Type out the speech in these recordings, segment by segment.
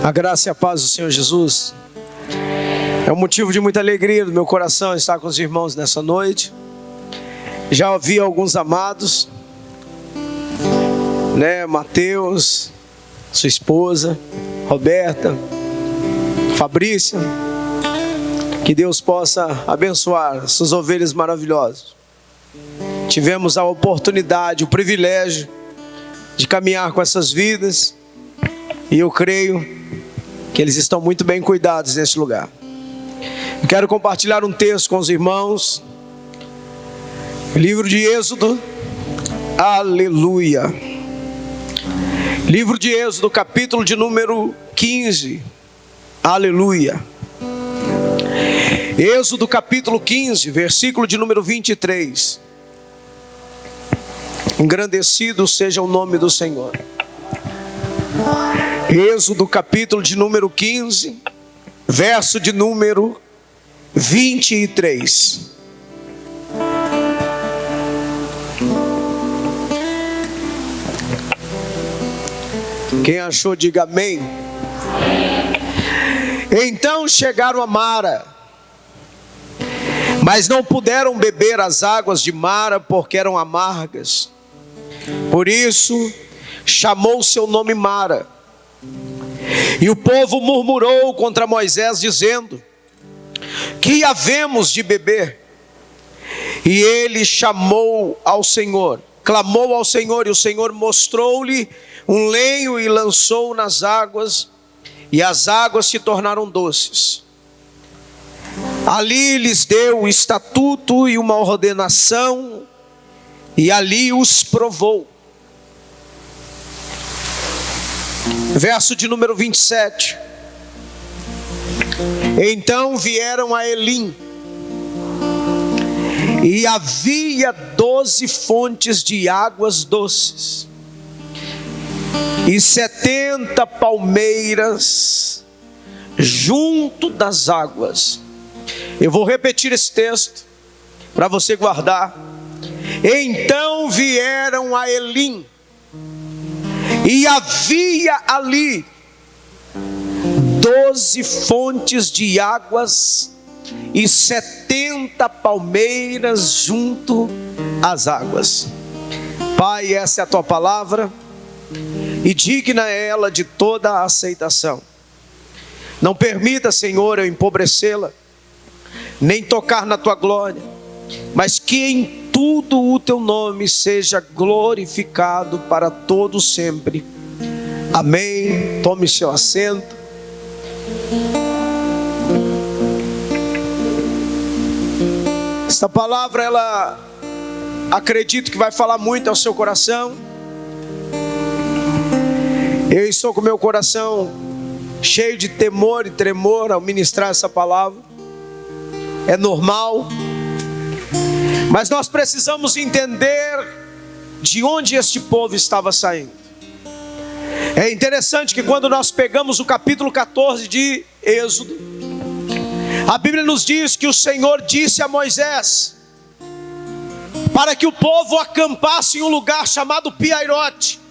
A graça e a paz do Senhor Jesus. É um motivo de muita alegria do meu coração estar com os irmãos nessa noite. Já ouvi alguns amados, Mateus, sua esposa, Roberta, Fabrícia. Que Deus possa abençoar suas ovelhas maravilhosas. Tivemos a oportunidade, o privilégio de caminhar com essas vidas, e eu creio que eles estão muito bem cuidados nesse lugar. Eu quero compartilhar um texto com os irmãos. Livro de Êxodo. Aleluia. Livro de Êxodo, capítulo de número 15. Aleluia. Êxodo capítulo 15, versículo de número 23. Engrandecido seja o nome do Senhor. Êxodo capítulo de número 15, verso de número 23. Quem achou, diga amém. Então chegaram a Mara, mas não puderam beber as águas de Mara, porque eram amargas. Por isso chamou seu nome Mara. E o povo murmurou contra Moisés, dizendo: que havemos de beber? E ele chamou ao Senhor, clamou ao Senhor, e o Senhor mostrou-lhe um lenho e lançou nas águas, e as águas se tornaram doces. Ali lhes deu um estatuto e uma ordenação, e ali os provou. Verso de número 27. Então vieram a Elim, e havia 12 fontes de águas doces, e 70 palmeiras junto das águas. Eu vou repetir esse texto para você guardar. Então vieram a Elim, e havia ali 12 fontes de águas e 70 palmeiras junto às águas. Pai, essa é a tua palavra, e digna é ela de toda a aceitação. Não permita, Senhor, eu empobrecê-la, nem tocar na tua glória, mas que em tudo o teu nome seja glorificado para todo sempre. Amém. Tome seu assento. Esta palavra, ela acredito que vai falar muito ao seu coração. Eu estou com meu coração cheio de temor e tremor ao ministrar essa palavra. É normal, mas nós precisamos entender de onde este povo estava saindo. É interessante que quando nós pegamos o capítulo 14 de Êxodo, a Bíblia nos diz que o Senhor disse a Moisés para que o povo acampasse em um lugar chamado Piairote.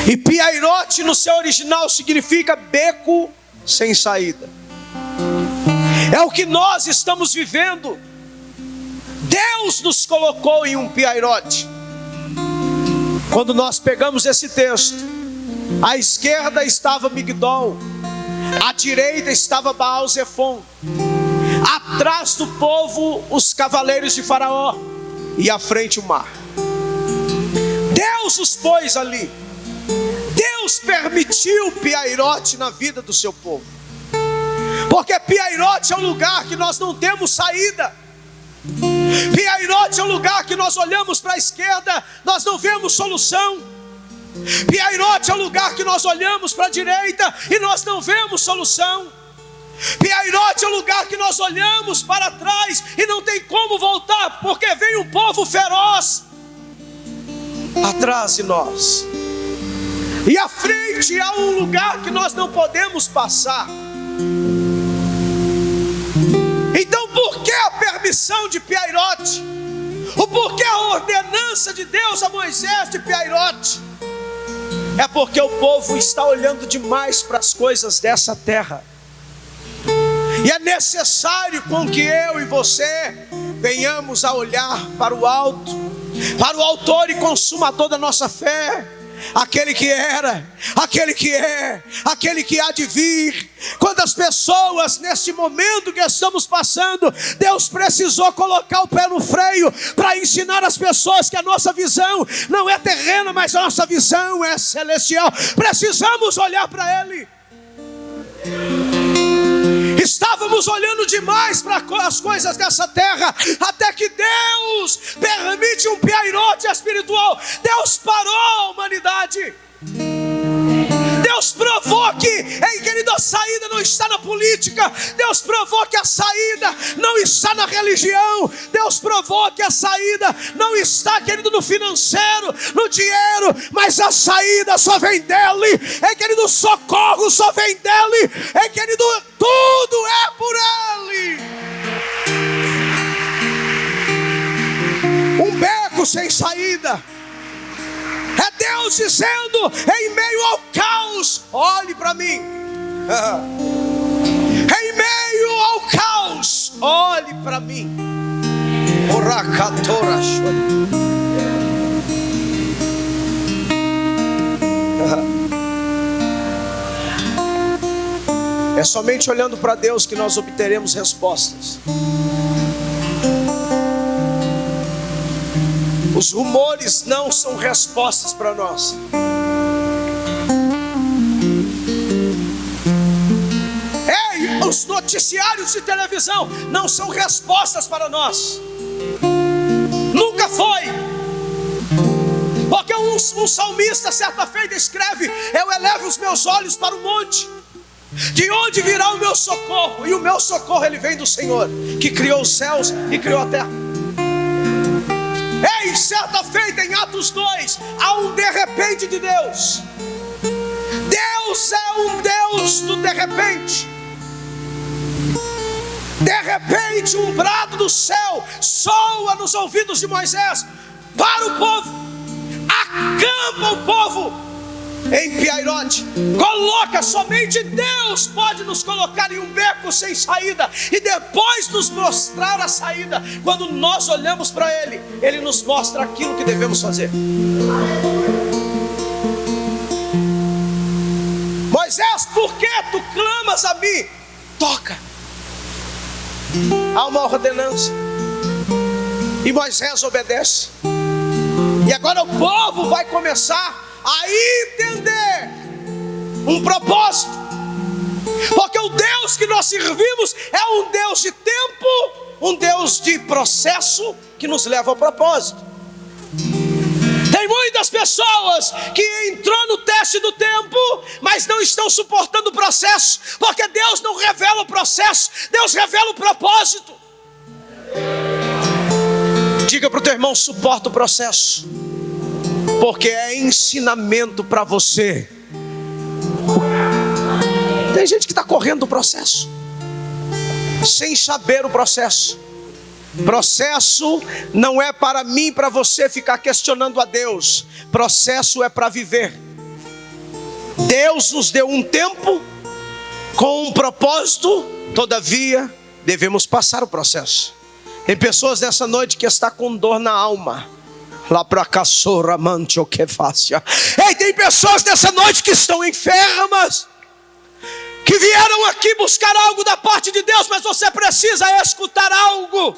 E Piairote no seu original significa beco sem saída. É o que nós estamos vivendo. Deus nos colocou em um Piairote. Quando nós pegamos esse texto, à esquerda estava Migdol, à direita estava Baal-Zefon, atrás do povo os cavaleiros de Faraó, e à frente o mar. Deus os pôs ali. Deus permitiu Piairote na vida do seu povo, porque Piairote é um lugar que nós não temos saída. Piairote é um lugar que nós olhamos para a esquerda, nós não vemos solução. Piairote é um lugar que nós olhamos para a direita e nós não vemos solução. Piairote é um lugar que nós olhamos para trás e não tem como voltar, porque vem um povo feroz atrás de nós, e à frente há um lugar que nós não podemos passar. Então por que a permissão de Piairote? O porquê a ordenança de Deus a Moisés de Piairote? É porque o povo está olhando demais para as coisas dessa terra. E é necessário com que eu e você venhamos a olhar para o alto, para o autor e consumador da nossa fé, aquele que era, aquele que é, aquele que há de vir. Quantas pessoas nesse momento que estamos passando, Deus precisou colocar o pé no freio para ensinar as pessoas que a nossa visão não é terrena, mas a nossa visão é celestial. Precisamos olhar para Ele. Estávamos olhando demais para as coisas dessa terra, até que Deus permite um piairote espiritual. Deus parou a humanidade. Deus provou que, querido, a saída não está na política. Deus provou que a saída não está na religião. Deus provou que a saída não está, querido, no financeiro, no dinheiro, mas a saída só vem dele. Querido, o socorro só vem dele. Querido, tudo é por ele. Um beco sem saída. É Deus dizendo em meio ao caos: olhe para mim. Em meio ao caos, olhe para mim. É somente olhando para Deus que nós obteremos respostas. Os rumores não são respostas para nós. Os noticiários de televisão não são respostas para nós. Nunca foi. Porque um salmista certa feita escreve: eu elevo os meus olhos para o monte, de onde virá o meu socorro? E o meu socorro, ele vem do Senhor, que criou os céus e criou a terra. Certa feita em Atos 2, há um de repente de Deus. Deus é um Deus do de repente. De repente um brado do céu soa nos ouvidos de Moisés para o povo. Acampa o povo em piairote. Coloca, somente Deus pode nos colocar em um beco sem saída e depois nos mostrar a saída. Quando nós olhamos para Ele, Ele nos mostra aquilo que devemos fazer. Moisés, por que tu clamas a mim? Toca. Há uma ordenança e Moisés obedece. E agora o povo vai começar a entender um propósito, porque o Deus que nós servimos é um Deus de tempo, um Deus de processo que nos leva ao propósito. Tem muitas pessoas que entrou no teste do tempo, mas não estão suportando o processo, porque Deus não revela o processo, Deus revela o propósito. Diga para o teu irmão: suporta o processo, porque é ensinamento para você. Tem gente que está correndo o processo, sem saber o processo. Processo não é para mim e para você ficar questionando a Deus. Processo é para viver. Deus nos deu um tempo com um propósito, todavia devemos passar o processo. Tem pessoas nessa noite que estão com dor na alma. Lá para caçora mante o que fácil. Ei, tem pessoas nessa noite que estão enfermas, que vieram aqui buscar algo da parte de Deus, mas você precisa escutar algo.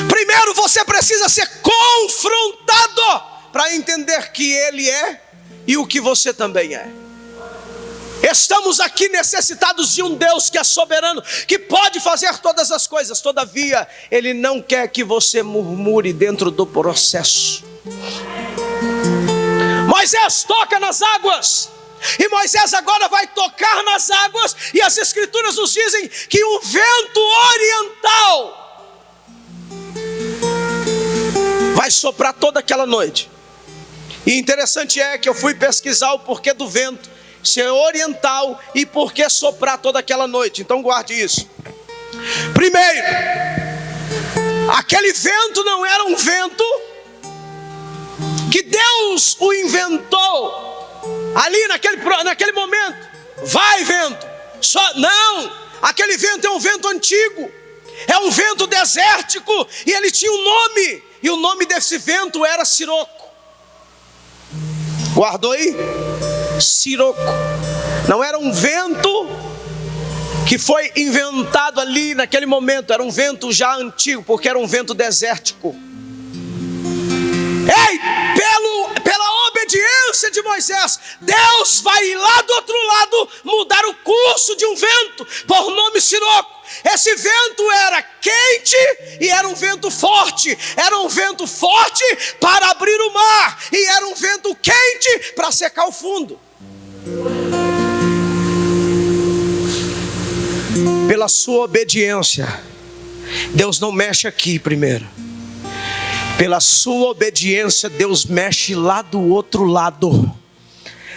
Primeiro você precisa ser confrontado para entender que Ele é e o que você também é. Estamos aqui necessitados de um Deus que é soberano, que pode fazer todas as coisas. Todavia, Ele não quer que você murmure dentro do processo. Moisés toca nas águas, e Moisés agora vai tocar nas águas, e as escrituras nos dizem que um vento oriental vai soprar toda aquela noite. E interessante é que eu fui pesquisar o porquê do vento ser oriental e por que soprar toda aquela noite. Então guarde isso. Primeiro, aquele vento não era um vento que Deus o inventou ali naquele momento. Vai vento, não, aquele vento é um vento antigo, é um vento desértico, e ele tinha um nome, e o nome desse vento era Siroco. Guardou aí? Siroco. Não era um vento que foi inventado ali naquele momento, era um vento já antigo, porque era um vento desértico. Ei, pela obediência de Moisés, Deus vai lá do outro lado mudar o curso de um vento por nome Siroco. Esse vento era quente e era um vento forte. Era um vento forte para abrir o mar, e era um vento quente para secar o fundo. Pela sua obediência, Deus não mexe aqui primeiro. Pela sua obediência, Deus mexe lá do outro lado.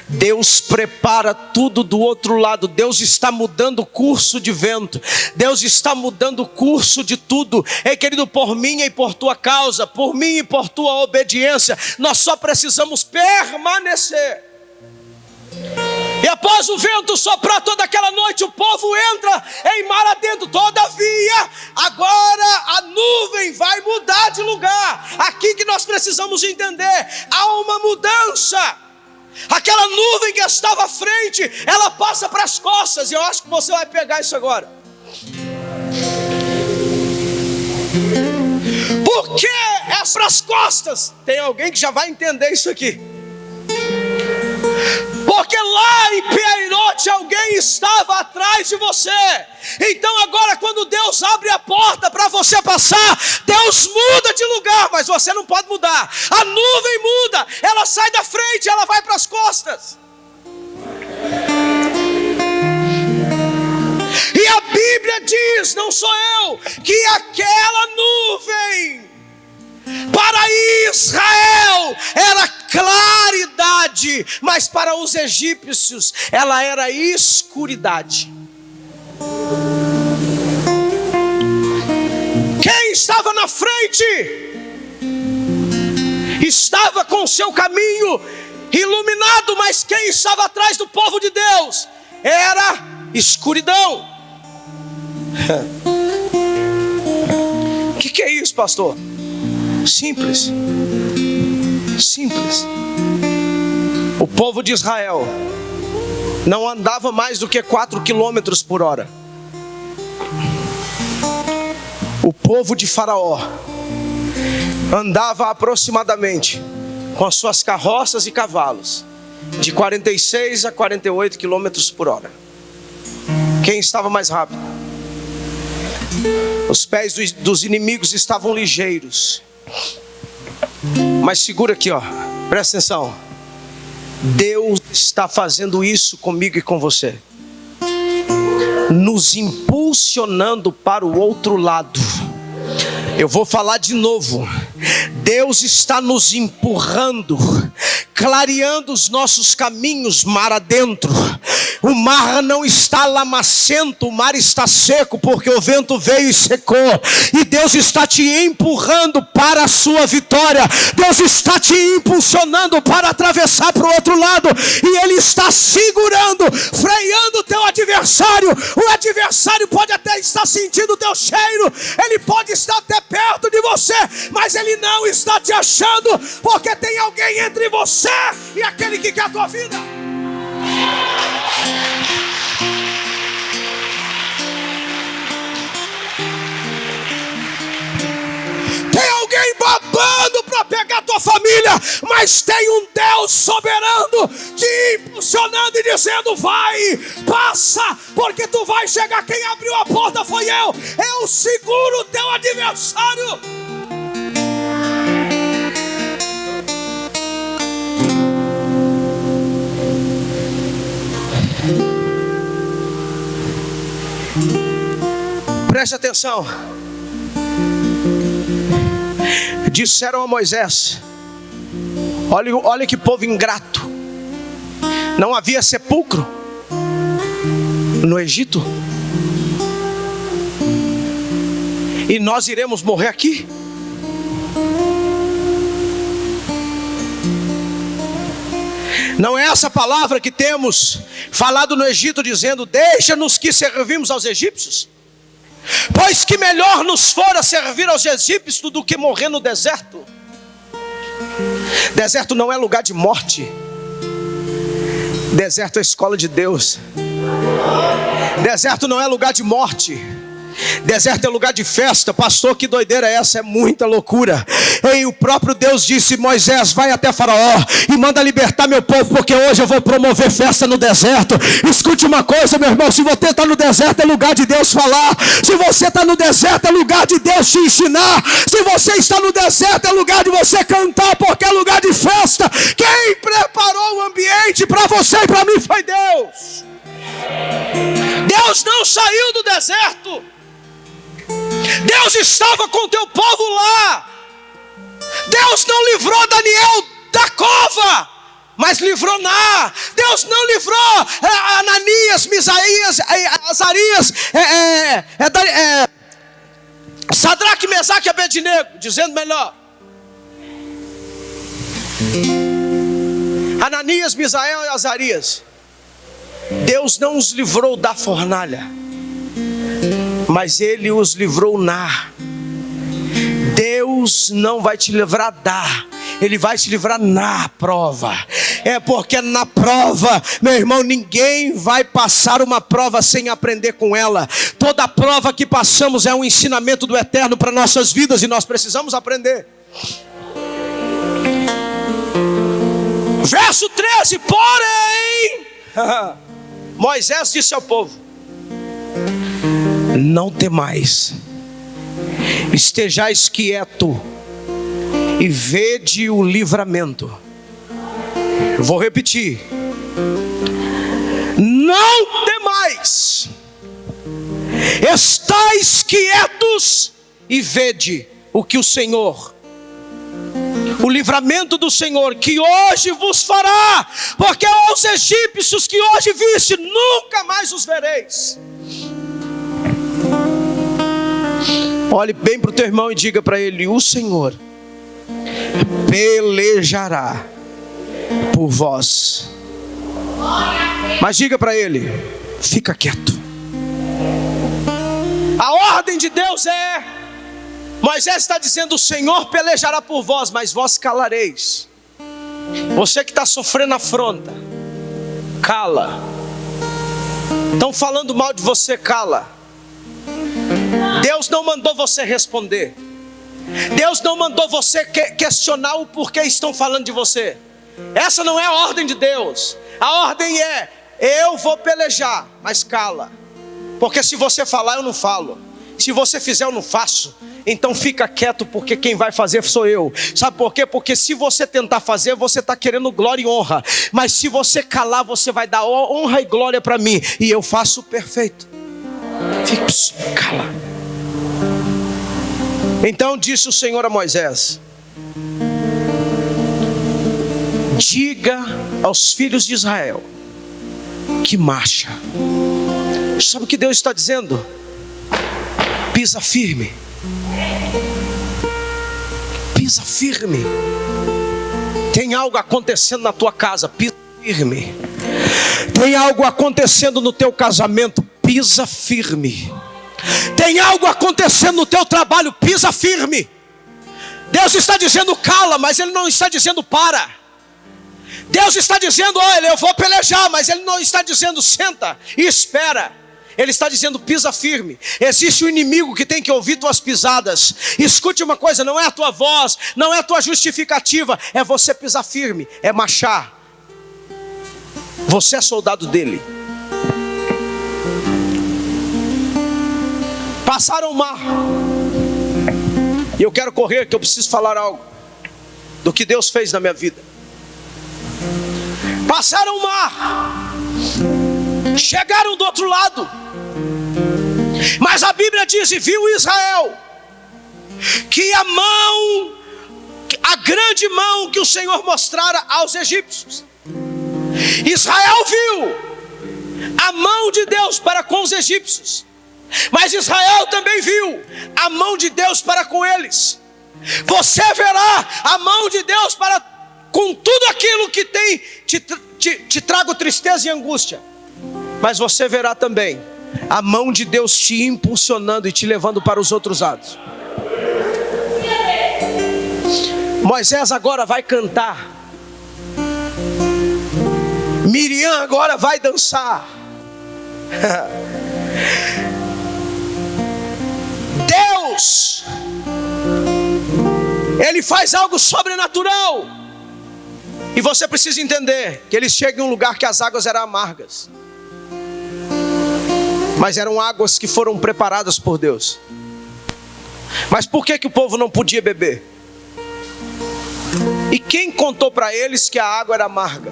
Deus prepara tudo do outro lado. Deus está mudando o curso de vento. Deus está mudando o curso de tudo. Ei, querido, por minha e por tua causa, por mim e por tua obediência, nós só precisamos permanecer. E após o vento soprar toda aquela noite, o povo entra em mar adentro. Todavia, agora a nuvem vai mudar de lugar. Aqui que nós precisamos entender, há uma mudança. Aquela nuvem que estava à frente, ela passa para as costas. E eu acho que você vai pegar isso agora. Por que é para as costas? Tem alguém que já vai entender isso aqui. Porque lá em Piairote alguém estava atrás de você. Então agora, quando Deus abre a porta para você passar, Deus muda de lugar, mas você não pode mudar. A nuvem muda, ela sai da frente, ela vai para as costas. E a Bíblia diz, não sou eu, que aquela nuvem para Israel era claridade, mas para os egípcios ela era escuridade. Quem estava na frente estava com o seu caminho iluminado, mas quem estava atrás do povo de Deus era escuridão. O que é isso, pastor? Simples. Simples. O povo de Israel não andava mais do que 4 quilômetros por hora. O povo de Faraó andava aproximadamente, com as suas carroças e cavalos, de 46 a 48 quilômetros por hora. Quem estava mais rápido? Os pés dos inimigos estavam ligeiros. Mas segura aqui, ó, presta atenção. Deus está fazendo isso comigo e com você, nos impulsionando para o outro lado. Eu vou falar de novo. Deus está nos empurrando, clareando os nossos caminhos mar adentro. O mar não está lamacento, o mar está seco, porque o vento veio e secou. E Deus está te empurrando para a sua vitória. Deus está te impulsionando para atravessar para o outro lado. E Ele está segurando, freando o teu adversário. O adversário pode até estar sentindo o teu cheiro, ele pode estar até perto de você, mas ele não está te achando, porque tem alguém entre você e aquele que quer a tua vida. Tem alguém babando para pegar a tua família, mas tem um Deus soberano te impulsionando e dizendo: vai, passa, porque tu vai chegar. Quem abriu a porta foi eu. Eu seguro o teu adversário. Preste atenção. Disseram a Moisés: olha que povo ingrato. Não havia sepulcro no Egito, e nós iremos morrer aqui. Não é essa palavra que temos falado no Egito, dizendo: deixa-nos que servimos aos egípcios? Pois que melhor nos fora servir aos egípcios do que morrer no deserto. Deserto não é lugar de morte. Deserto é a escola de Deus. Deserto não é lugar de morte. Deserto é lugar de festa. Pastor, que doideira é essa? É muita loucura. E o próprio Deus disse: Moisés, vai até Faraó e manda libertar meu povo, porque hoje eu vou promover festa no deserto. Escute uma coisa, meu irmão: se você está no deserto, é lugar de Deus falar. Se você está no deserto, é lugar de Deus te ensinar. Se você está no deserto, é lugar de você cantar, porque é lugar de festa. Quem preparou o ambiente para você e para mim foi Deus. Deus não saiu do deserto. Deus estava com o teu povo lá. Deus não livrou Daniel da cova, mas livrou Ná. Deus não livrou Ananias, Misaías, Azarias, Sadraque, Mesaque e Abednego, dizendo melhor. Ananias, Misael e Azarias. Deus não os livrou da fornalha, mas Ele os livrou na. Deus não vai te livrar da, Ele vai te livrar na prova. É porque na prova, meu irmão, ninguém vai passar uma prova sem aprender com ela. Toda prova que passamos é um ensinamento do eterno para nossas vidas, e nós precisamos aprender. Verso 13, porém, Moisés disse ao povo: não temais, estejais quieto e vede o livramento. Eu vou repetir: não temais, estais quietos e vede o que o Senhor, o livramento do Senhor que hoje vos fará, porque aos egípcios que hoje viste, nunca mais os vereis. Olhe bem para o teu irmão e diga para ele: o Senhor pelejará por vós. Mas diga para ele: fica quieto. A ordem de Deus é: Moisés está dizendo: o Senhor pelejará por vós, mas vós calareis. Você que está sofrendo afronta, cala. Estão falando mal de você, cala. Deus não mandou você responder. Deus não mandou você questionar o porquê estão falando de você. Essa não é a ordem de Deus. A ordem é: eu vou pelejar, mas cala. Porque se você falar, eu não falo. Se você fizer, eu não faço. Então fica quieto, porque quem vai fazer sou eu. Sabe por quê? Porque se você tentar fazer, você está querendo glória e honra. Mas se você calar, você vai dar honra e glória para mim, e eu faço perfeito. Fica, cala. Então disse o Senhor a Moisés: diga aos filhos de Israel que marcha. Sabe o que Deus está dizendo? Pisa firme. Pisa firme. Tem algo acontecendo na tua casa, pisa firme. Tem algo acontecendo no teu casamento, pisa firme. Tem algo acontecendo no teu trabalho, pisa firme. Deus está dizendo cala, mas Ele não está dizendo para. Deus está dizendo: olha, eu vou pelejar, mas Ele não está dizendo senta e espera. Ele está dizendo pisa firme. Existe um inimigo que tem que ouvir tuas pisadas. Escute uma coisa: não é a tua voz, não é a tua justificativa, é você pisar firme, é marchar. Você é soldado dele. Passaram o mar, e eu quero correr, que eu preciso falar algo do que Deus fez na minha vida. Passaram o mar, chegaram do outro lado, mas a Bíblia diz: e viu Israel que a grande mão que o Senhor mostrara aos egípcios. Israel viu a mão de Deus para com os egípcios, mas Israel também viu a mão de Deus para com eles. Você verá a mão de Deus para com tudo aquilo que tem te trago tristeza e angústia. Mas você verá também a mão de Deus te impulsionando e te levando para os outros lados. Moisés agora vai cantar. Miriam agora vai dançar. Deus, Ele faz algo sobrenatural. E você precisa entender que Ele chega em um lugar que as águas eram amargas, mas eram águas que foram preparadas por Deus. Mas por que o povo não podia beber? E quem contou para eles que a água era amarga?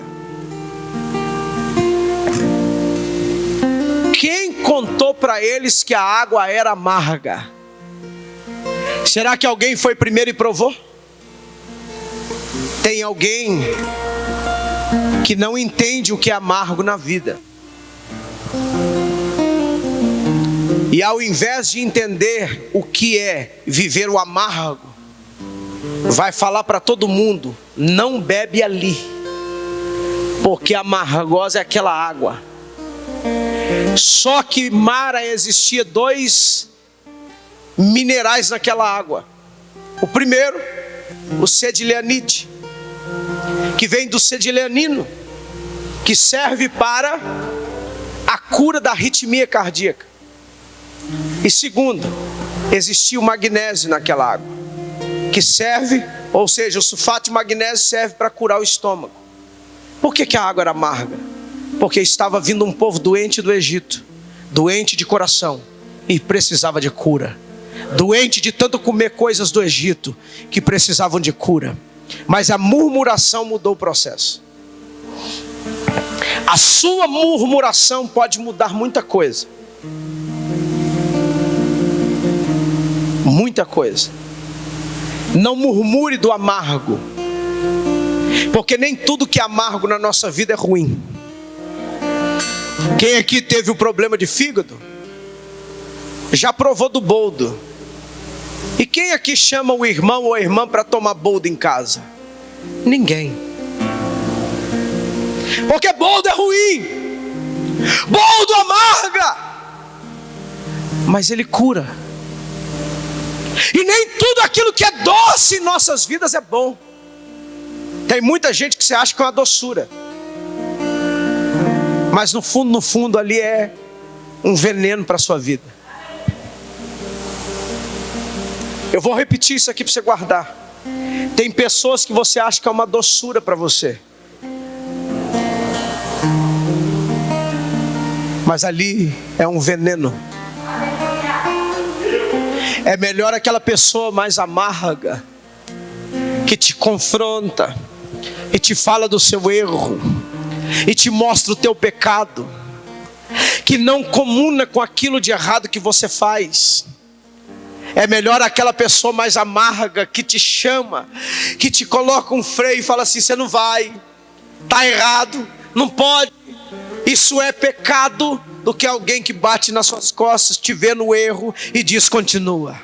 Quem contou para eles que a água era amarga? Será que alguém foi primeiro e provou? Tem alguém que não entende o que é amargo na vida. E ao invés de entender o que é viver o amargo, vai falar para todo mundo: não bebe ali, porque amargosa é aquela água. Só que Mara existia 2 minerais naquela água. O primeiro, o sedilianite, que vem do sedilianino, que serve para a cura da arritmia cardíaca. E segundo, existia o magnésio naquela água, que serve, ou seja, o sulfato de magnésio serve para curar o estômago. Por que a água era amarga? Porque estava vindo um povo doente do Egito, doente de coração, e precisava de cura. Doente de tanto comer coisas do Egito, que precisavam de cura. Mas a murmuração mudou o processo. A sua murmuração pode mudar muita coisa. Muita coisa. Não murmure do amargo, porque nem tudo que é amargo na nossa vida é ruim. Quem aqui teve o problema de fígado, já provou do boldo. E quem aqui chama o irmão ou a irmã para tomar boldo em casa? Ninguém. Porque boldo é ruim, boldo amarga, mas ele cura. E nem tudo aquilo que é doce em nossas vidas é bom. Tem muita gente que você acha que é uma doçura, mas no fundo ali é um veneno para a sua vida. Eu vou repetir isso aqui para você guardar. Tem pessoas que você acha que é uma doçura para você, mas ali é um veneno. É melhor aquela pessoa mais amarga, que te confronta e te fala do seu erro e te mostra o teu pecado, que não comuna com aquilo de errado que você faz. É melhor aquela pessoa mais amarga que te chama, que te coloca um freio e fala assim: você não vai, está errado, não pode, isso é pecado, do que alguém que bate nas suas costas, te vê no erro e diz: continua.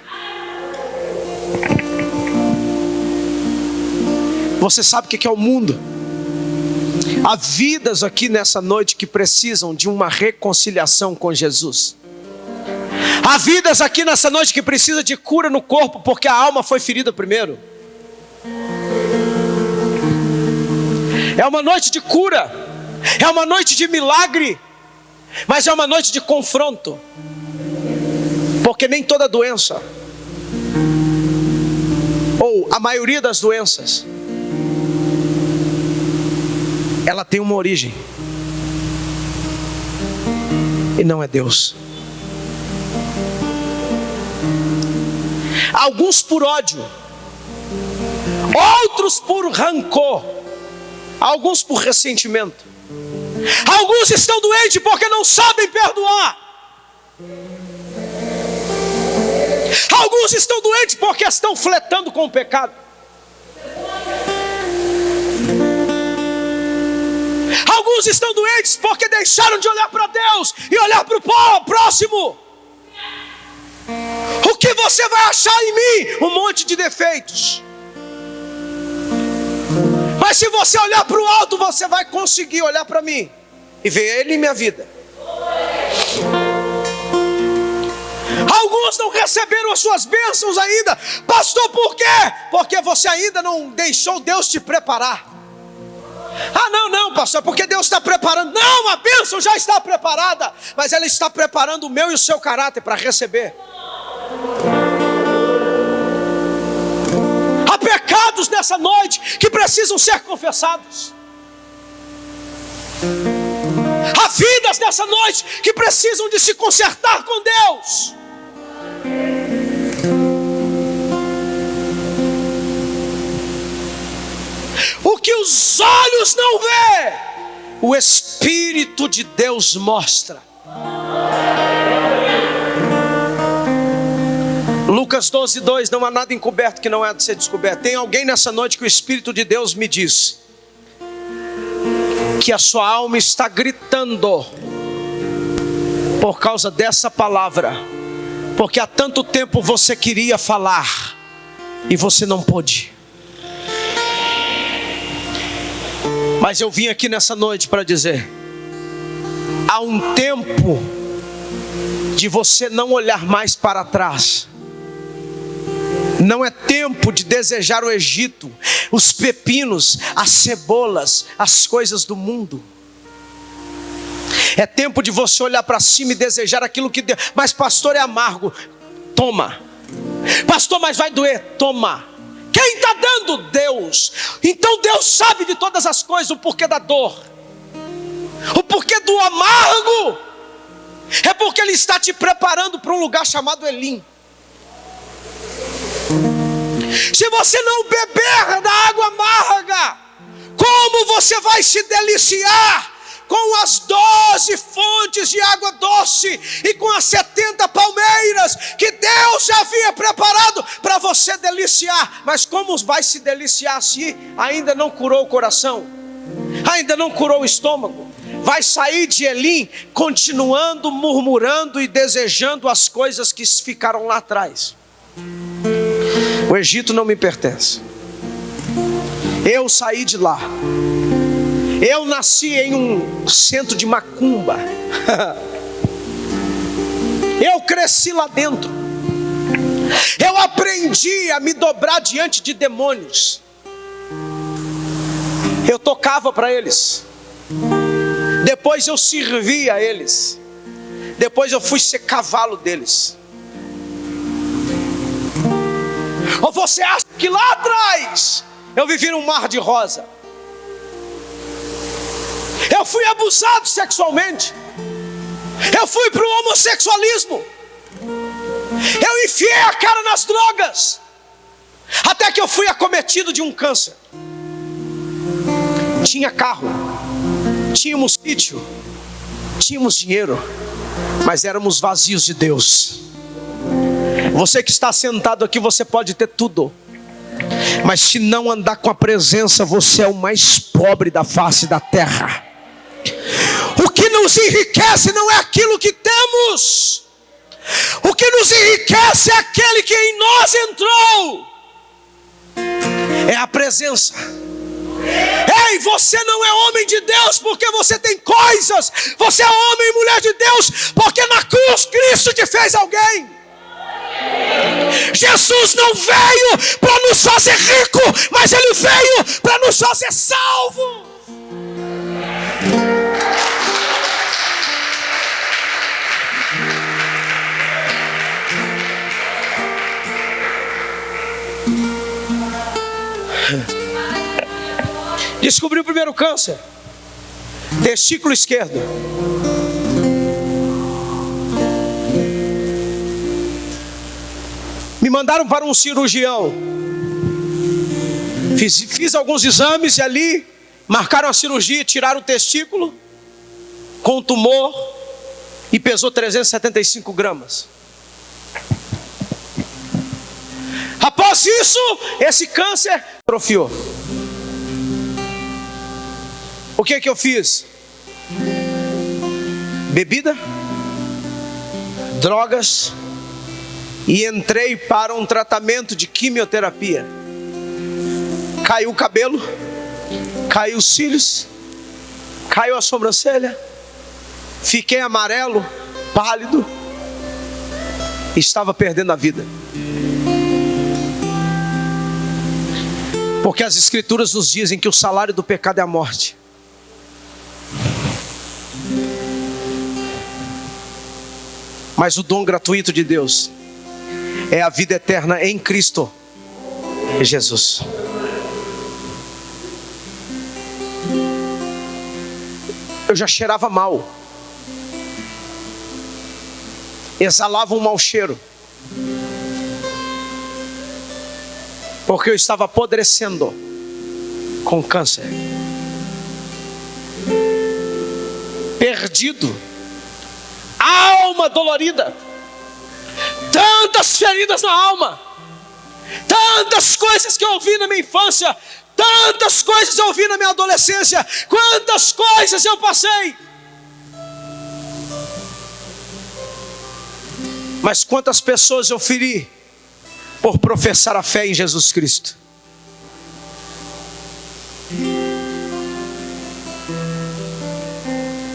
Você sabe o que é o mundo? Há vidas aqui nessa noite que precisam de uma reconciliação com Jesus. Há vidas aqui nessa noite que precisam de cura no corpo, porque a alma foi ferida primeiro. É uma noite de cura, é uma noite de milagre, mas é uma noite de confronto. Porque nem toda doença, ou a maioria das doenças, ela tem uma origem, e não é Deus. Alguns por ódio, outros por rancor, alguns por ressentimento. Alguns estão doentes porque não sabem perdoar. Alguns estão doentes porque estão flertando com o pecado. Alguns estão doentes porque deixaram de olhar para Deus e olhar para o próximo. O que você vai achar em mim? Um monte de defeitos. Mas se você olhar para o alto, você vai conseguir olhar para mim e ver Ele em minha vida. Alguns não receberam as suas bênçãos ainda. Pastor, por quê? Porque você ainda não deixou Deus te preparar. Ah, não, pastor, porque Deus está preparando. Não, a bênção já está preparada, mas ela está preparando o meu e o seu caráter para receber. Há pecados nessa noite que precisam ser confessados. Há vidas nessa noite que precisam de se consertar com Deus. O que os olhos não vê, o Espírito de Deus mostra. Lucas 12:2, não há nada encoberto que não há de ser descoberto. Tem alguém nessa noite que o Espírito de Deus me diz que a sua alma está gritando por causa dessa palavra, porque há tanto tempo você queria falar e você não pôde. Mas eu vim aqui nessa noite para dizer: há um tempo de você não olhar mais para trás. Não é tempo de desejar o Egito, os pepinos, as cebolas, as coisas do mundo. É tempo de você olhar para cima e desejar aquilo que Deus... Mas pastor, é amargo. Toma. Pastor, mas vai doer. Toma. Quem está dando? Deus. Então Deus sabe de todas as coisas, o porquê da dor, o porquê do amargo. É porque Ele está te preparando para um lugar chamado Elim. Se você não beber da água amarga, como você vai se deliciar com as 12 fontes de água doce e com as 70 palmeiras que Deus já havia preparado para você deliciar? Mas como vai se deliciar se ainda não curou o coração, ainda não curou o estômago? Vai sair de Elim continuando murmurando e desejando as coisas que ficaram lá atrás. O Egito não me pertence. Eu saí de lá. Eu nasci em um centro de macumba. Eu cresci lá dentro. Eu aprendi a me dobrar diante de demônios. Eu tocava para eles. Depois eu servia a eles. Depois eu fui ser cavalo deles. Ou você acha que lá atrás eu vivi num mar de rosa? Eu fui abusado sexualmente. Eu fui para o homossexualismo. Eu enfiei a cara nas drogas. Até que eu fui acometido de um câncer. Tinha carro, tínhamos sítio, tínhamos dinheiro, mas éramos vazios de Deus. Você que está sentado aqui, você pode ter tudo, mas se não andar com a presença, você é o mais pobre da face da terra. O que nos enriquece não é aquilo que temos. O que nos enriquece é aquele que em nós entrou. É a presença. Ei, você não é homem de Deus porque você tem coisas. Você é homem e mulher de Deus porque na cruz Cristo te fez alguém. Jesus não veio para nos fazer rico, mas Ele veio para nos fazer salvo. Descobri o primeiro câncer, testículo esquerdo. Me mandaram para um cirurgião. Fiz alguns exames e ali marcaram a cirurgia, tiraram o testículo com tumor e pesou 375 gramas. Após isso, esse câncer atrofiou. O que eu fiz? Bebida, drogas, e entrei para um tratamento de quimioterapia. Caiu o cabelo, Caiu os cílios, caiu a sobrancelha, fiquei amarelo, pálido, e estava perdendo a vida. Porque as Escrituras nos dizem que o salário do pecado é a morte. Mas o dom gratuito de Deus é a vida eterna em Cristo Jesus. Eu já cheirava mal, exalava um mau cheiro, porque eu estava apodrecendo com câncer, perdido, alma dolorida, tantas feridas na alma, tantas coisas que eu ouvi na minha infância, tantas coisas eu ouvi na minha adolescência, quantas coisas eu passei. Mas quantas pessoas eu feri por professar a fé em Jesus Cristo.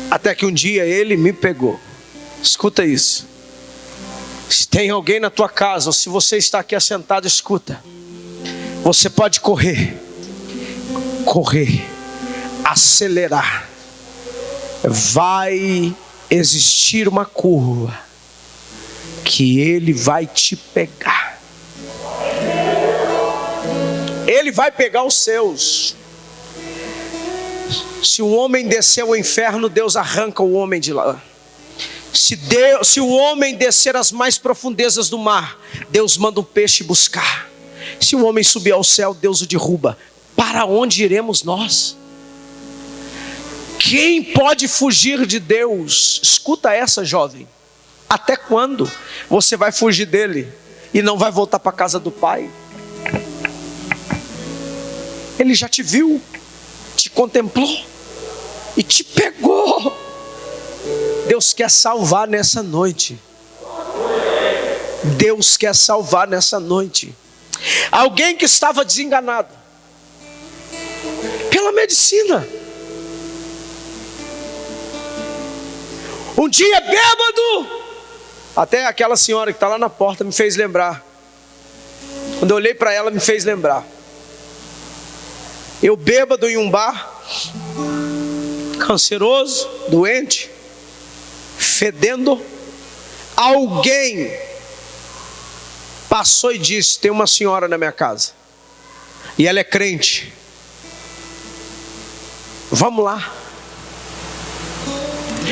Até que um dia Ele me pegou. Escuta isso. Se tem alguém na tua casa, ou se você está aqui assentado, escuta. Você pode correr, acelerar. Vai existir uma curva que Ele vai te pegar. Ele vai pegar os seus. Se o homem descer ao inferno, Deus arranca o homem de lá. Se o homem descer às mais profundezas do mar, Deus manda um peixe buscar. Se o homem subir ao céu, Deus o derruba. Para onde iremos nós? Quem pode fugir de Deus? Escuta essa, jovem. Até quando você vai fugir dele e não vai voltar para a casa do Pai? Ele já te viu, te contemplou e te pegou. Deus quer salvar nessa noite. Deus quer salvar nessa noite. Alguém que estava desenganado pela medicina, um dia bêbado, até aquela senhora que está lá na porta me fez lembrar. Quando eu olhei para ela, me fez lembrar. Eu bêbado em um bar, canceroso, doente, fedendo. Alguém passou e disse: tem uma senhora na minha casa e ela é crente, vamos lá.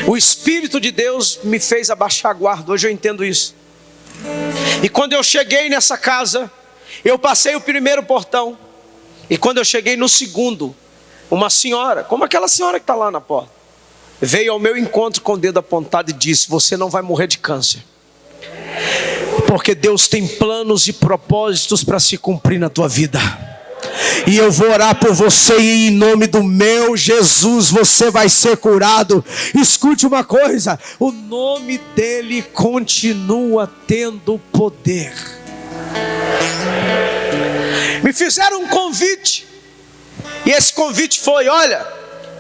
O Espírito de Deus me fez abaixar a guarda. Hoje eu entendo isso. E quando eu cheguei nessa casa, eu passei o primeiro portão, e quando eu cheguei no segundo, uma senhora, como aquela senhora que está lá na porta, veio ao meu encontro com o dedo apontado e disse: você não vai morrer de câncer, porque Deus tem planos e propósitos para se cumprir na tua vida. E eu vou orar por você, e em nome do meu Jesus você vai ser curado. Escute uma coisa: o nome dele continua tendo poder. Me fizeram um convite, e esse convite foi: olha,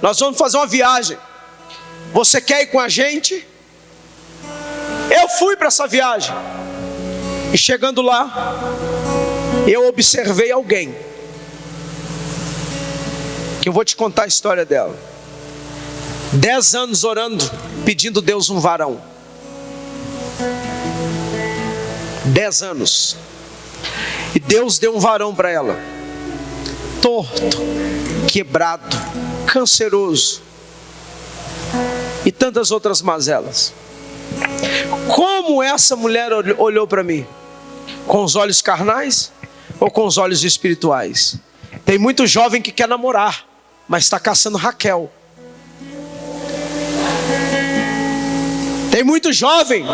nós vamos fazer uma viagem, você quer ir com a gente? Eu fui para essa viagem, e chegando lá, eu observei alguém, que eu vou te contar a história dela. 10 anos orando, pedindo a Deus um varão. 10 anos. E Deus deu um varão para ela. Torto, quebrado, canceroso e tantas outras mazelas. Como essa mulher olhou para mim? Com os olhos carnais ou com os olhos espirituais? Tem muito jovem que quer namorar, mas está caçando Raquel. Tem muito jovem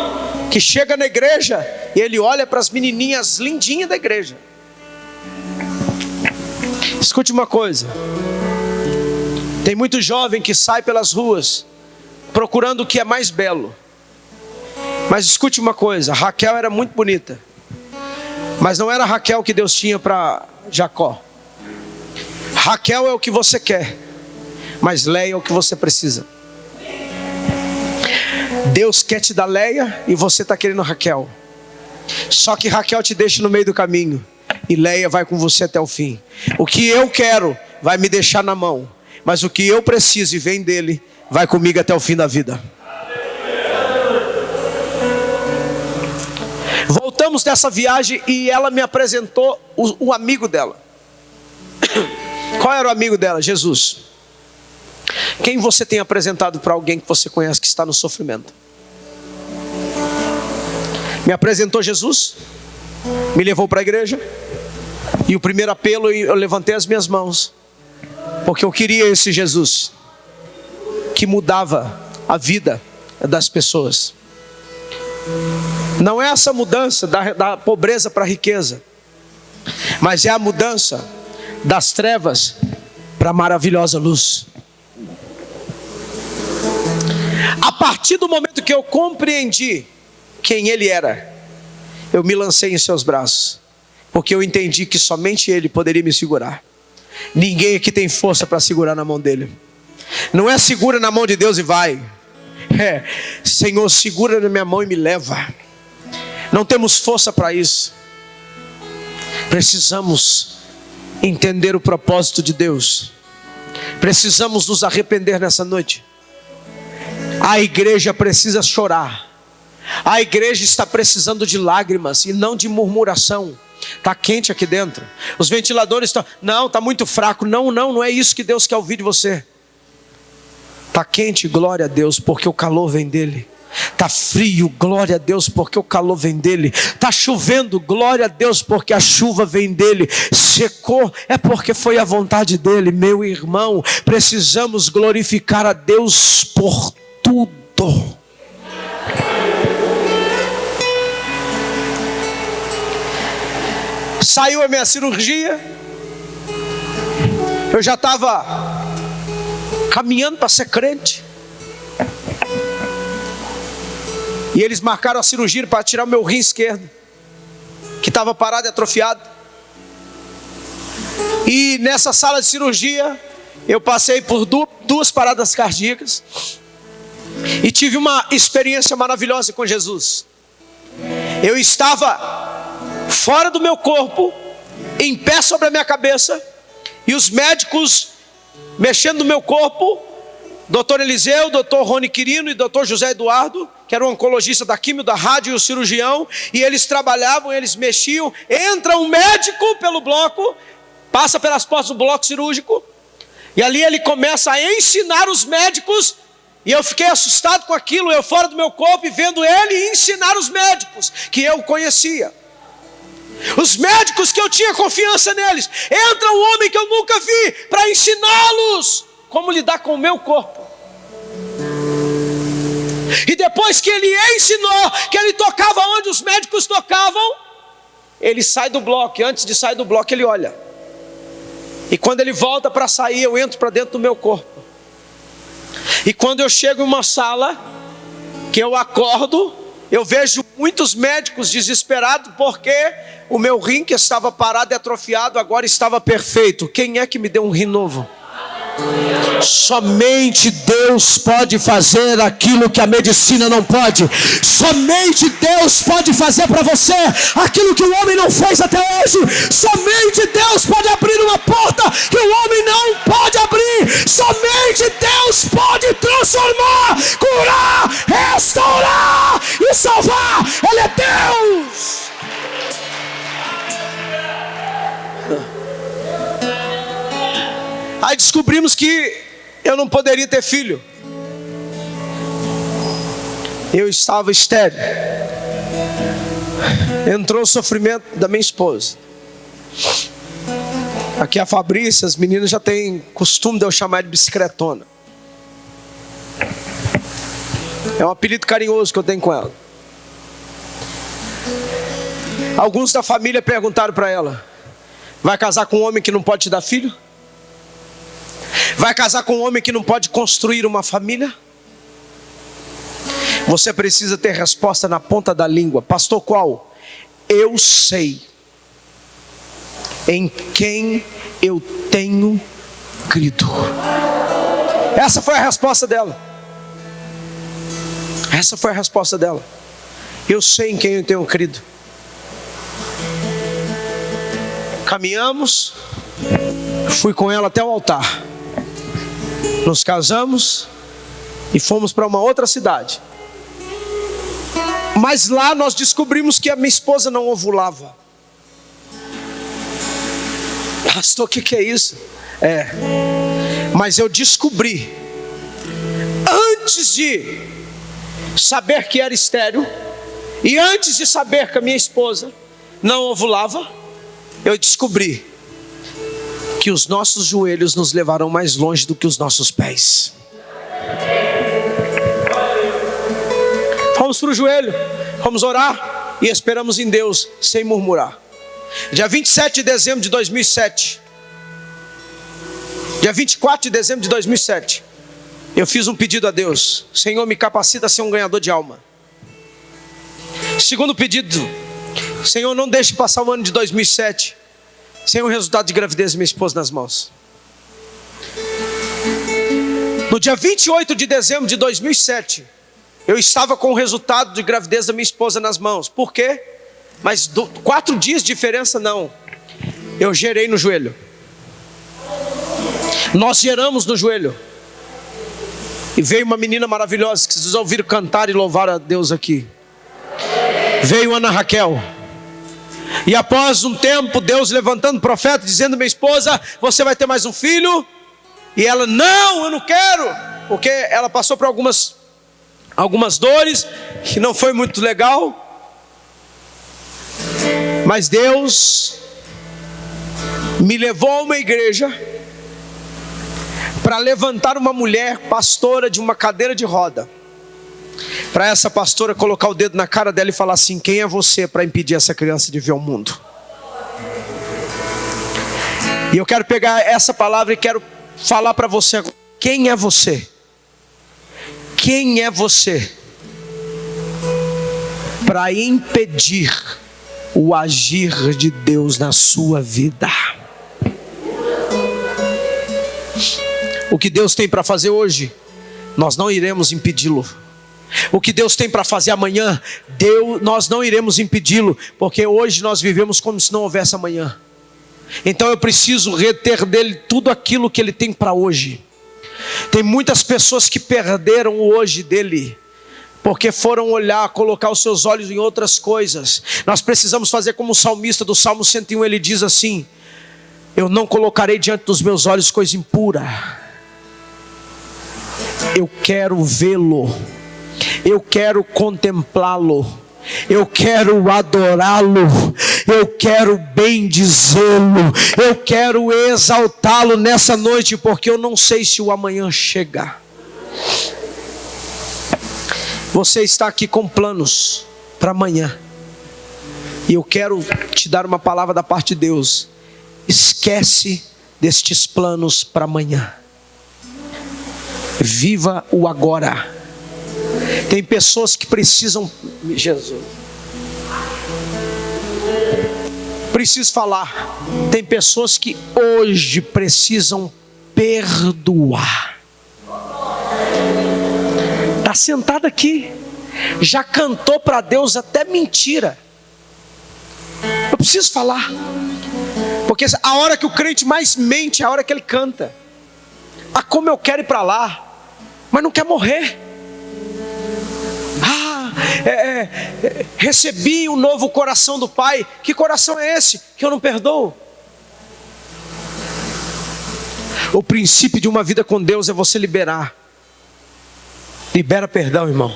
que chega na igreja e ele olha para as menininhas lindinhas da igreja. Escute uma coisa: tem muito jovem que sai pelas ruas procurando o que é mais belo. Mas escute uma coisa: Raquel era muito bonita, mas não era a Raquel que Deus tinha para Jacó. Raquel é o que você quer, mas Leia é o que você precisa. Deus quer te dar Leia e você está querendo Raquel. Só que Raquel te deixa no meio do caminho e Leia vai com você até o fim. O que eu quero vai me deixar na mão, mas o que eu preciso e vem dele vai comigo até o fim da vida. Voltamos dessa viagem e ela me apresentou o amigo dela. Qual era o amigo dela? Jesus. Quem você tem apresentado para alguém que você conhece que está no sofrimento? Me apresentou Jesus, me levou para a igreja, e o primeiro apelo eu levantei as minhas mãos, porque eu queria esse Jesus que mudava a vida das pessoas. Não é essa mudança da pobreza para a riqueza, mas é a mudança das trevas para a maravilhosa luz. A partir do momento que eu compreendi quem Ele era, eu me lancei em seus braços, porque eu entendi que somente Ele poderia me segurar. Ninguém aqui tem força para segurar na mão dele. Não é segura na mão de Deus e vai. É, Senhor, segura na minha mão e me leva. Não temos força para isso. Precisamos entender o propósito de Deus. Precisamos nos arrepender nessa noite. A igreja precisa chorar. A igreja está precisando de lágrimas e não de murmuração. Está quente aqui dentro. Os ventiladores estão... Não, está muito fraco. Não é isso que Deus quer ouvir de você. Está quente, glória a Deus, porque o calor vem dele. Está frio, glória a Deus, porque o calor vem dele. Está chovendo, glória a Deus, porque a chuva vem dele. Secou, é porque foi a vontade dele. Meu irmão, precisamos glorificar a Deus por tudo. Saiu a minha cirurgia. Eu já estava caminhando para ser crente. E eles marcaram a cirurgia para tirar o meu rim esquerdo, que estava parado e atrofiado. E nessa sala de cirurgia, eu passei por duas paradas cardíacas. E tive uma experiência maravilhosa com Jesus. Eu estava fora do meu corpo, em pé sobre a minha cabeça, e os médicos mexendo no meu corpo, Dr. Eliseu, Dr. Rony Quirino e Dr. José Eduardo, que era o oncologista da quimio, da rádio e o cirurgião, e eles trabalhavam, eles mexiam. Entra um médico pelo bloco, passa pelas portas do bloco cirúrgico, e ali ele começa a ensinar os médicos, e eu fiquei assustado com aquilo, eu fora do meu corpo e vendo ele ensinar os médicos, que eu conhecia. Os médicos que eu tinha confiança neles. Entra um homem que eu nunca vi para ensiná-los como lidar com o meu corpo. E depois que ele ensinou, que ele tocava onde os médicos tocavam, ele sai do bloco. E antes de sair do bloco ele olha. E quando ele volta para sair, eu entro para dentro do meu corpo. E quando eu chego em uma sala, que eu acordo, eu vejo muitos médicos desesperados, porque o meu rim que estava parado e atrofiado agora estava perfeito. Quem é que me deu um rim novo? Somente Deus pode fazer aquilo que a medicina não pode. Somente Deus pode fazer para você aquilo que o homem não fez até hoje. Somente Deus pode abrir uma porta que o homem não pode abrir. Somente Deus pode transformar, curar, restaurar e salvar. Ele é Deus. Aí descobrimos que eu não poderia ter filho. Eu estava estéril. Entrou o sofrimento da minha esposa. Aqui a Fabrícia, as meninas já têm costume de eu chamar de bicicletona. É um apelido carinhoso que eu tenho com ela. Alguns da família perguntaram para ela: vai casar com um homem que não pode te dar filho? Vai casar com um homem que não pode construir uma família? Você precisa ter resposta na ponta da língua. Pastor, qual? Eu sei em quem eu tenho crido. Essa foi a resposta dela. Essa foi a resposta dela. Eu sei em quem eu tenho crido. Caminhamos, fui com ela até o altar. Nos casamos e fomos para uma outra cidade. Mas lá nós descobrimos que a minha esposa não ovulava. Pastor, o que é isso? Mas eu descobri, antes de saber que era estéril, e antes de saber que a minha esposa não ovulava, eu descobri que os nossos joelhos nos levarão mais longe do que os nossos pés. Fomos para o joelho, vamos orar e esperamos em Deus sem murmurar. Dia 27 de dezembro de 2007, dia 24 de dezembro de 2007, eu fiz um pedido a Deus: Senhor, me capacita a ser um ganhador de alma. Segundo pedido: Senhor, não deixe passar o ano de 2007 sem o resultado de gravidez de minha esposa nas mãos. No dia 28 de dezembro de 2007, eu estava com o resultado de gravidez da minha esposa nas mãos. Por quê? Mas 4 dias de diferença não. Eu gerei no joelho. Nós geramos no joelho. E veio uma menina maravilhosa que vocês ouviram cantar e louvar a Deus aqui. Veio Ana Raquel. E após um tempo, Deus levantando profeta, dizendo: minha esposa, você vai ter mais um filho. E ela: não, eu não quero. Porque ela passou por algumas dores, que não foi muito legal. Mas Deus me levou a uma igreja para levantar uma mulher pastora de uma cadeira de roda, para essa pastora colocar o dedo na cara dela e falar assim: quem é você para impedir essa criança de ver o mundo? E eu quero pegar essa palavra e quero falar para você agora. Quem é você? Quem é você para impedir o agir de Deus na sua vida? O que Deus tem para fazer hoje, nós não iremos impedi-lo. O que Deus tem para fazer amanhã, nós não iremos impedi-lo, porque hoje nós vivemos como se não houvesse amanhã. Então eu preciso reter dele tudo aquilo que ele tem para hoje. Tem muitas pessoas que perderam o hoje dele, porque foram olhar, colocar os seus olhos em outras coisas. Nós precisamos fazer como o salmista do Salmo 101, ele diz assim: eu não colocarei diante dos meus olhos coisa impura. Eu quero vê-lo, eu quero contemplá-lo, eu quero adorá-lo, eu quero bendizê-lo, eu quero exaltá-lo nessa noite, porque eu não sei se o amanhã chegar. Você está aqui com planos para amanhã, e eu quero te dar uma palavra da parte de Deus: esquece destes planos para amanhã, viva o agora. Tem pessoas que precisam, Jesus, preciso falar, tem pessoas que hoje precisam perdoar. Está sentado aqui, já cantou para Deus até mentira. Eu preciso falar, porque a hora que o crente mais mente é a hora que ele canta. Ah, como eu quero ir para lá, mas não quer morrer. Recebi um novo coração do Pai. Que coração é esse que eu não perdoo? O princípio de uma vida com Deus é você liberar. Libera perdão, irmão.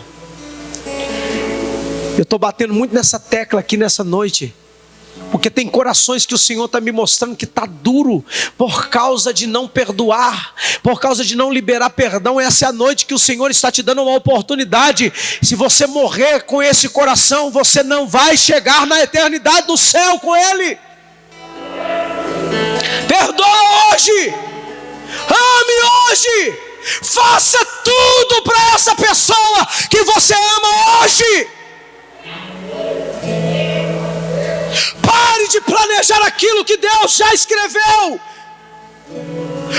Eu estou batendo muito nessa tecla aqui nessa noite, porque tem corações que o Senhor está me mostrando que está duro, por causa de não perdoar, por causa de não liberar perdão. Essa é a noite que o Senhor está te dando uma oportunidade. Se você morrer com esse coração, você não vai chegar na eternidade do céu com Ele. Perdoa hoje, ame hoje, faça tudo para essa pessoa que você ama hoje. Pare de planejar aquilo que Deus já escreveu.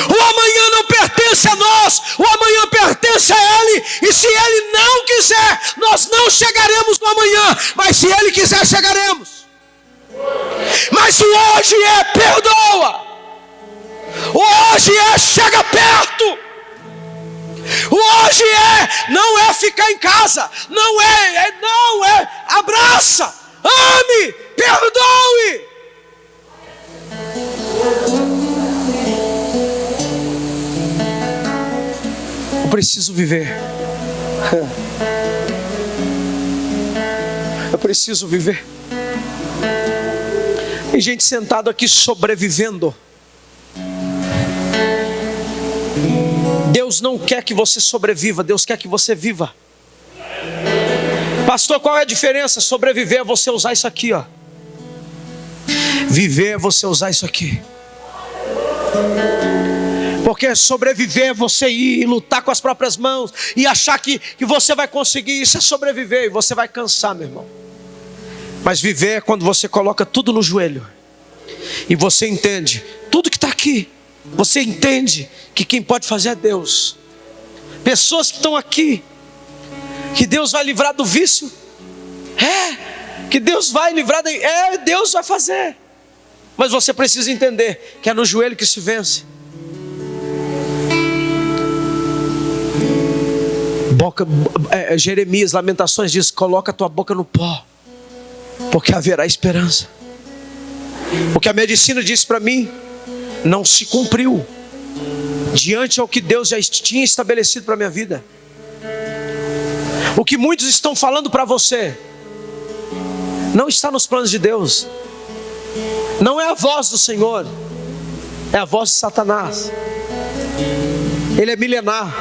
O amanhã não pertence a nós, o amanhã pertence a Ele. E se Ele não quiser, nós não chegaremos no amanhã. Mas se Ele quiser, chegaremos. Mas o hoje é perdoa. O hoje é chega perto. O hoje não é ficar em casa. Não é abraça, ame, perdoe. Eu preciso viver. Eu preciso viver. Tem gente sentado aqui sobrevivendo. Deus não quer que você sobreviva, Deus quer que você viva. Pastor, qual é a diferença? Sobreviver é você usar isso aqui, ó. Viver é você usar isso aqui. Porque sobreviver é você ir e lutar com as próprias mãos e achar que você vai conseguir. Isso é sobreviver e você vai cansar, meu irmão. Mas viver é quando você coloca tudo no joelho e você entende tudo que está aqui. Você entende que quem pode fazer é Deus. Pessoas que estão aqui, que Deus vai livrar do vício, que Deus vai livrar, Deus vai fazer. Mas você precisa entender que é no joelho que se vence. Jeremias, Lamentações diz: coloca a tua boca no pó, porque haverá esperança. Porque a medicina disse para mim, não se cumpriu diante ao que Deus já tinha estabelecido para a minha vida. O que muitos estão falando para você não está nos planos de Deus. Não é a voz do Senhor, é a voz de Satanás. Ele é milenar.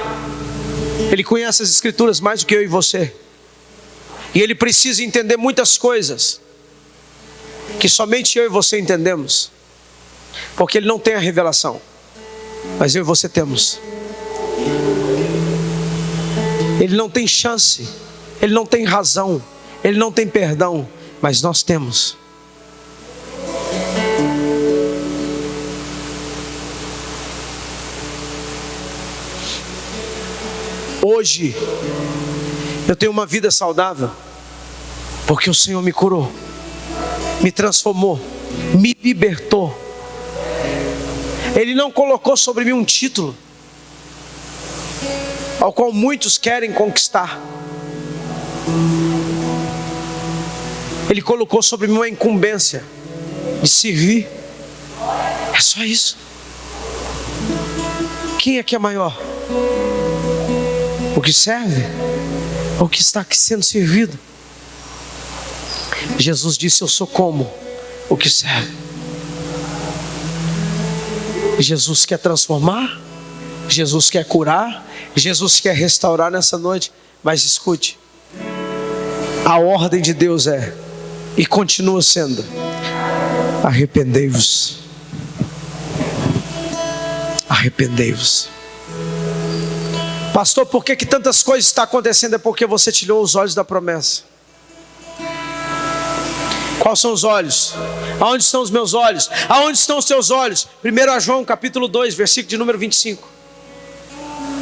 Ele conhece as Escrituras mais do que eu e você. E ele precisa entender muitas coisas que somente eu e você entendemos. Porque ele não tem a revelação, mas eu e você temos. Ele não tem chance, ele não tem razão, ele não tem perdão, mas nós temos. Hoje eu tenho uma vida saudável porque o Senhor me curou, me transformou, me libertou. Ele não colocou sobre mim um título ao qual muitos querem conquistar. Ele colocou sobre mim uma incumbência de servir. É só isso. Quem é que é maior? O que serve? Ou o que está aqui sendo servido? Jesus disse: eu sou como o que serve. Jesus quer transformar, Jesus quer curar, Jesus quer restaurar nessa noite. Mas escute, a ordem de Deus é, e continua sendo: arrependei-vos. Arrependei-vos. Pastor, por que tantas coisas estão acontecendo? É porque você tirou os olhos da promessa. Quais são os olhos? Aonde estão os meus olhos? Aonde estão os teus olhos? 1 João capítulo 2, versículo de número 25.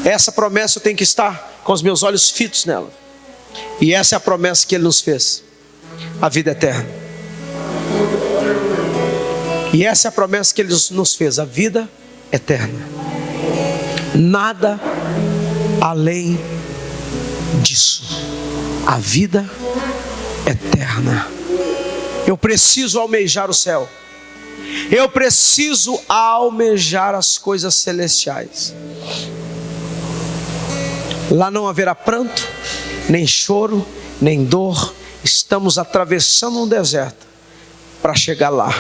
Essa promessa tem que estar com os meus olhos fitos nela. E essa é a promessa que Ele nos fez: a vida eterna. E essa é a promessa que Ele nos fez: a vida eterna. Nada além disso. A vida eterna. Eu preciso almejar o céu. Eu preciso almejar as coisas celestiais. Lá não haverá pranto, nem choro, nem dor. Estamos atravessando um deserto para chegar lá.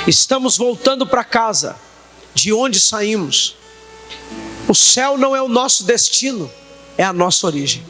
Estamos voltando para casa, de onde saímos. O céu não é o nosso destino, é a nossa origem.